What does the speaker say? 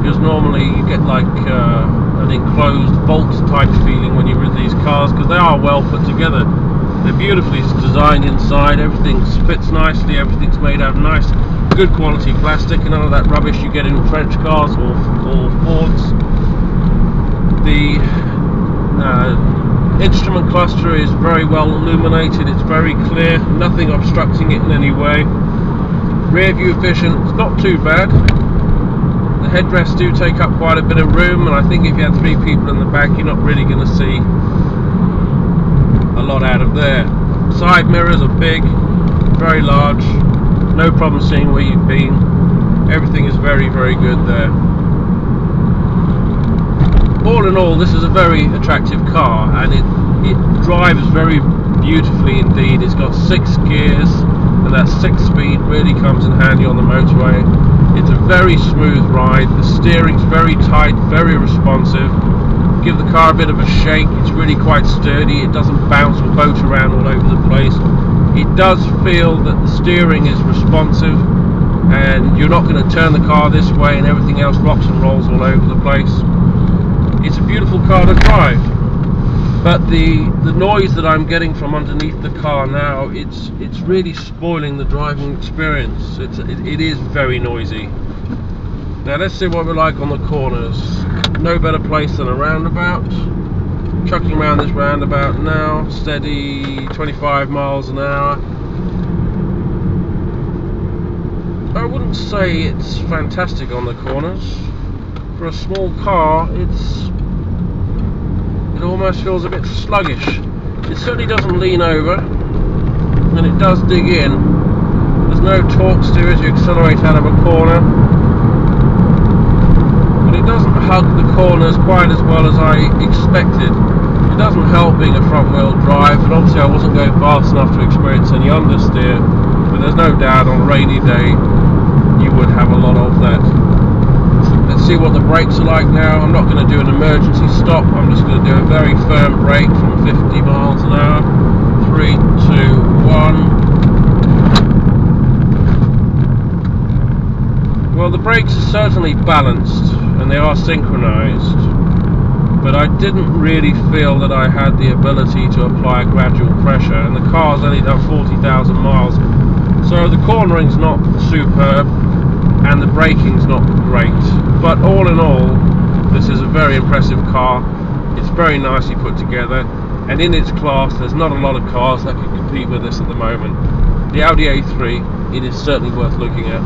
because normally you get like an enclosed vault type feeling when you're in these cars, because they are well put together. They're beautifully designed inside, everything fits nicely, everything's made out of nice, good quality plastic, and none of that rubbish you get in French cars or Fords. The instrument cluster is very well illuminated, it's very clear, nothing obstructing it in any way. Rear view vision, it's not too bad. The headrests do take up quite a bit of room, and I think if you had 3 people in the back, you're not really going to see a lot out of there. Side mirrors are big, very large, no problem seeing where you've been. Everything is very, very good there. All in all, this is a very attractive car, and it drives very beautifully indeed. It's got 6 gears, and that 6-speed really comes in handy on the motorway. It's a very smooth ride. The steering's very tight, very responsive. Give the car a bit of a shake, it's really quite sturdy. It doesn't bounce or boat around all over the place. It does feel that the steering is responsive, and you're not going to turn the car this way and everything else rocks and rolls all over the place. It's a beautiful car to drive, but the noise that I'm getting from underneath the car now, it's really spoiling the driving experience. It is very noisy. Now let's see what we're like on the corners. No better place than a roundabout. Chucking around this roundabout now, steady 25 miles an hour. I wouldn't say it's fantastic on the corners. For a small car, it almost feels a bit sluggish. It certainly doesn't lean over, and it does dig in. There's no torque steer as you accelerate out of a corner, but it doesn't hug the corners quite as well as I expected. It doesn't help being a front wheel drive, and obviously I wasn't going fast enough to experience any understeer, but there's no doubt on a rainy day you would have a lot of that. Let's see what the brakes are like now. I'm not going to do an emergency stop, I'm just going to do a very firm brake from 50 miles an hour. 3, 2, 1. Well, the brakes are certainly balanced and they are synchronized, but I didn't really feel that I had the ability to apply a gradual pressure, and the car's only done 40,000 miles, so the cornering's not superb and the braking's not great. But all in all, this is a very impressive car. It's very nicely put together, and in its class there's not a lot of cars that can compete with this at the moment. The Audi A3, it is certainly worth looking at.